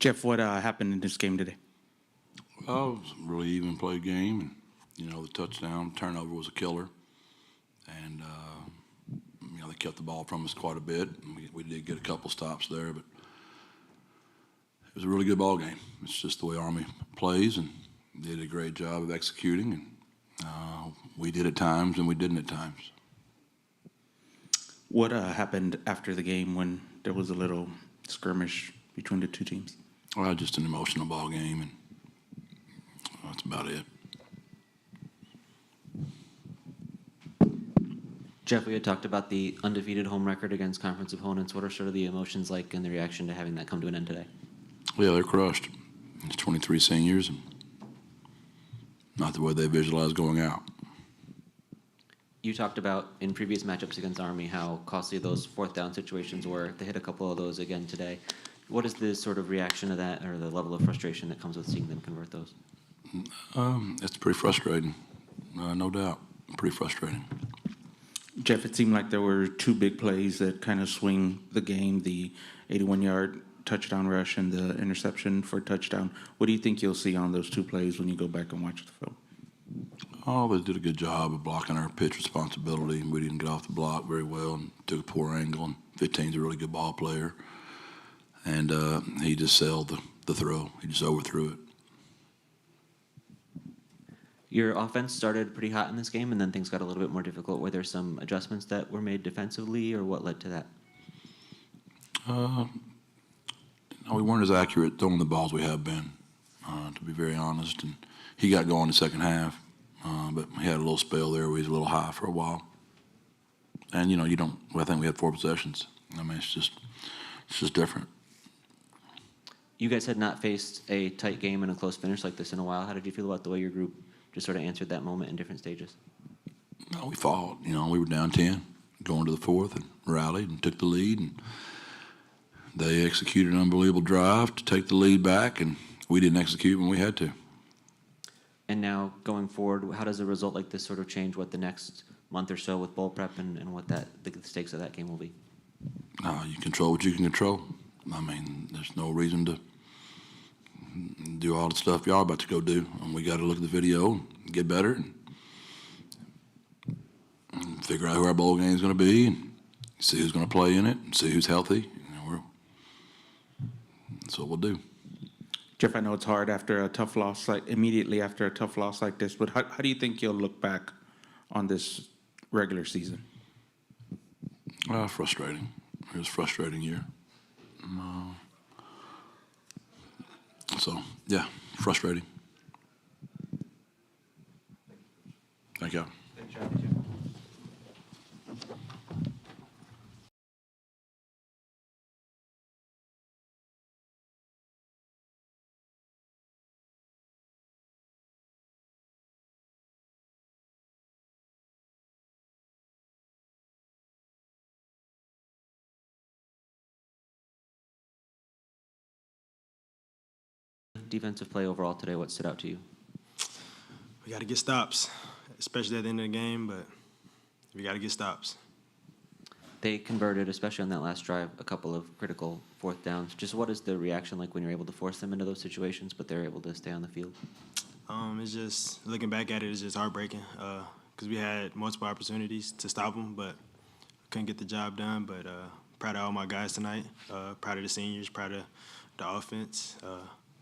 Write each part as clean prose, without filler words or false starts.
Jeff, what happened in this game today? Well, it was a really even play game, and the touchdown turnover was a killer, and they kept the ball from us quite a bit. And we did get a couple stops there, but it was a really good ball game. It's just the way Army plays, and they did a great job of executing, and we did at times, and we didn't at times. What happened after the game when there was a little skirmish between the two teams? Well, just an emotional ball game, and that's about it. Jeff, we had talked about the undefeated home record against conference opponents. What are sort of the emotions like and the reaction to having that come to an end today? Yeah, they're crushed. It's 23 seniors, and not the way they visualize going out. You talked about in previous matchups against Army how costly those fourth down situations were. They hit a couple of those again today. What is the sort of reaction to that, or the level of frustration that comes with seeing them convert those? It's pretty frustrating, no doubt. Pretty frustrating. Jeff, it seemed like there were two big plays that kind of swing the game, the 81-yard touchdown rush and the interception for a touchdown. What do you think you'll see on those two plays when you go back and watch the film? Oh, they did a good job of blocking our pitch responsibility. We didn't get off the block very well and took a poor angle. And 15's a really good ball player. And he just sailed the throw. He just overthrew it. Your offense started pretty hot in this game, and then things got a little bit more difficult. Were there some adjustments that were made defensively, or what led to that? No, we weren't as accurate throwing the balls we have been, to be very honest. And he got going in the second half, but he had a little spell there where he was a little high for a while. And, I think we had 4 possessions. I mean, it's just different. You guys had not faced a tight game and a close finish like this in a while. How did you feel about the way your group just sort of answered that moment in different stages? No, we fought. We were down 10 going to the fourth and rallied and took the lead. And they executed an unbelievable drive to take the lead back, and we didn't execute when we had to. And now going forward, how does a result like this sort of change what the next month or so with bowl prep and what the stakes of that game will be? You control what you can control. I mean, there's no reason to do all the stuff y'all about to go do. And we got to look at the video and get better and figure out who our bowl game is going to be and see who's going to play in it and see who's healthy. That's what we'll do. Jeff, I know it's hard after a tough loss, immediately after a tough loss like this, but how do you think you'll look back on this regular season? Frustrating. It was a frustrating year. Yeah, frustrating. Thank you. Good job, defensive play overall today, what stood out to you? We got to get stops, especially at the end of the game, but we got to get stops. They converted, especially on that last drive, a couple of critical fourth downs. Just what is the reaction like when you're able to force them into those situations, but they're able to stay on the field? It's just, looking back at it, it's just heartbreaking because we had multiple opportunities to stop them, but couldn't get the job done. But proud of all my guys tonight, proud of the seniors, proud of the offense.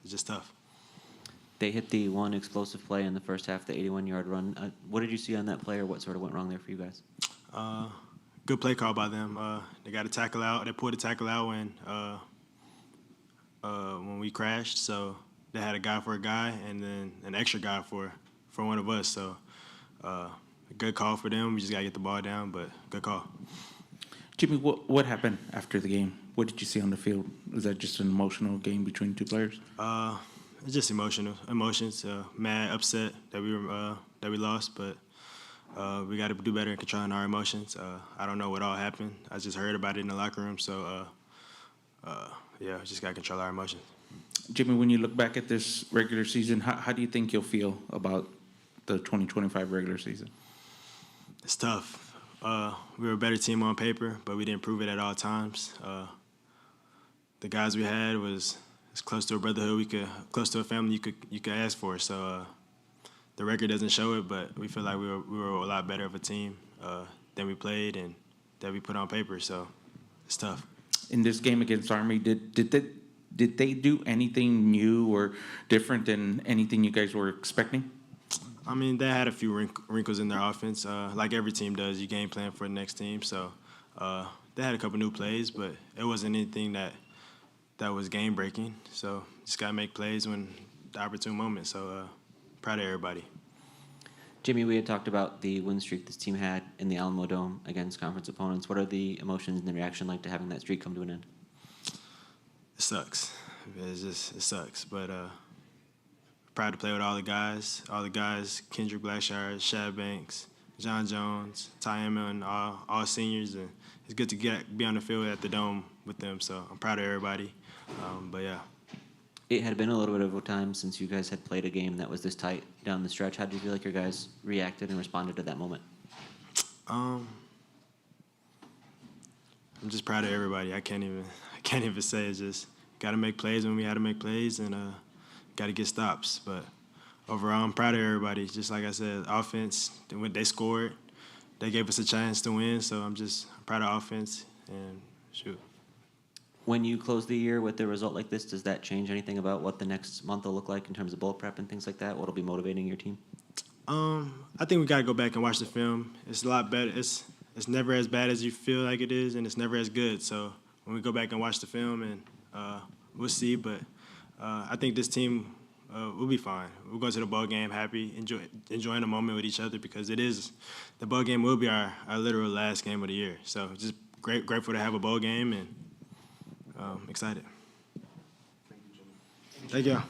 It's just tough. They hit the one explosive play in the first half, the 81-yard run. What did you see on that play, or what sort of went wrong there for you guys? Good play call by them. They got a tackle out. They pulled a tackle out when we crashed. So they had a guy for a guy and then an extra guy for one of us. So a good call for them. We just got to get the ball down, but good call. Jimmy, what happened after the game? What did you see on the field? Was that just an emotional game between two players? It's just emotions. Mad, upset that we lost, but we got to do better in controlling our emotions. I don't know what all happened. I just heard about it in the locker room, so we just got to control our emotions. Jimmy, when you look back at this regular season, how do you think you'll feel about the 2025 regular season? It's tough. We were a better team on paper, but we didn't prove it at all times. The guys we had was as close to a brotherhood close to a family you could ask for. So the record doesn't show it, but we feel like we were a lot better of a team than we played and that we put on paper. So it's tough. In this game against Army, did they do anything new or different than anything you guys were expecting? I mean, they had a few wrinkles in their offense, like every team does. You game plan for the next team, so they had a couple new plays, but it wasn't anything that was game breaking. So just gotta make plays when the opportune moment. So proud of everybody. Jimmy, we had talked about the win streak this team had in the Alamo Dome against conference opponents. What are the emotions and the reaction like to having that streak come to an end? It sucks. It sucks, but proud to play with all the guys. Kendrick Blackshire, Shad Banks, John Jones, Ty Emmett, all seniors. And it's good to be on the field at the Dome with them. So I'm proud of everybody. But yeah. It had been a little bit of a time since you guys had played a game that was this tight down the stretch. How did you feel like your guys reacted and responded to that moment? I'm just proud of everybody. I can't even say. It's just got to make plays when we had to make plays and got to get stops. But overall, I'm proud of everybody. Just like I said, offense, they scored. They gave us a chance to win, so I'm proud of offense and shoot. When you close the year with a result like this, does that change anything about what the next month will look like in terms of bowl prep and things like that? What'll be motivating your team? I think we got to go back and watch the film. It's a lot better. It's never as bad as you feel like it is, and it's never as good. So when we go back and watch the film, and we'll see. But I think this team will be fine. We'll go to the bowl game happy, enjoying the moment with each other because the bowl game will be our literal last game of the year. So just grateful to have a bowl game and excited. Thank you.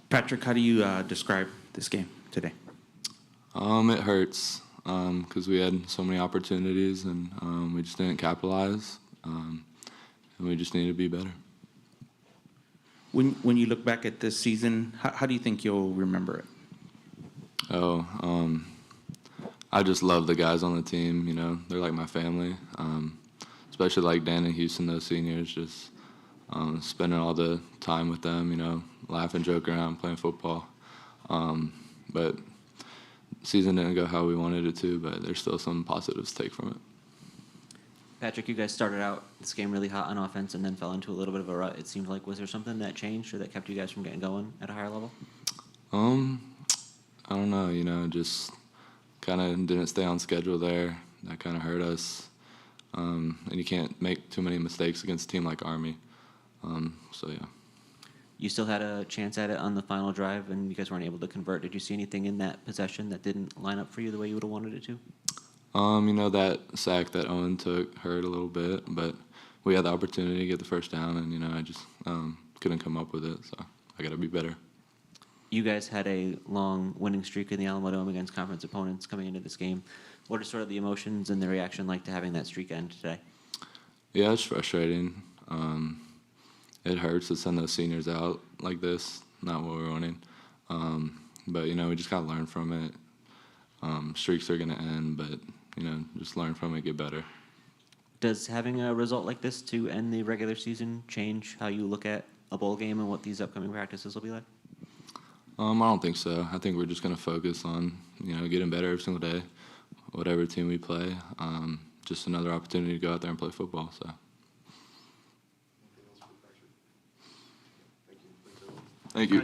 Patrick, how do you describe this game today? It hurts because we had so many opportunities and we just didn't capitalize, and we just need to be better. When you look back at this season, how do you think you'll remember it? I just love the guys on the team. You know, they're like my family. Especially like Dan and Houston, those seniors. Just spending all the time with them. You know, laughing, joking around, playing football. But season didn't go how we wanted it to. But there's still some positives to take from it. Patrick, you guys started out this game really hot on offense and then fell into a little bit of a rut. It seemed like, was there something that changed or that kept you guys from getting going at a higher level? I don't know. You know, just kind of didn't stay on schedule there. That kind of hurt us. And you can't make too many mistakes against a team like Army. So, yeah. You still had a chance at it on the final drive, and you guys weren't able to convert. Did you see anything in that possession that didn't line up for you the way you would have wanted it to? You know, that sack that Owen took hurt a little bit, but we had the opportunity to get the first down, and, you know, I just couldn't come up with it, so I got to be better. You guys had a long winning streak in the Alamo Dome against conference opponents coming into this game. What are sort of the emotions and the reaction like to having that streak end today? Yeah, it's frustrating. It hurts to send those seniors out like this, not what we're wanting. But, you know, we just got to learn from it. Streaks are going to end, but, you know, just learn from it, get better. Does having a result like this to end the regular season change how you look at a bowl game and what these upcoming practices will be like? I don't think so. I think we're just going to focus on, you know, getting better every single day, whatever team we play. Just another opportunity to go out there and play football. So. Thank you.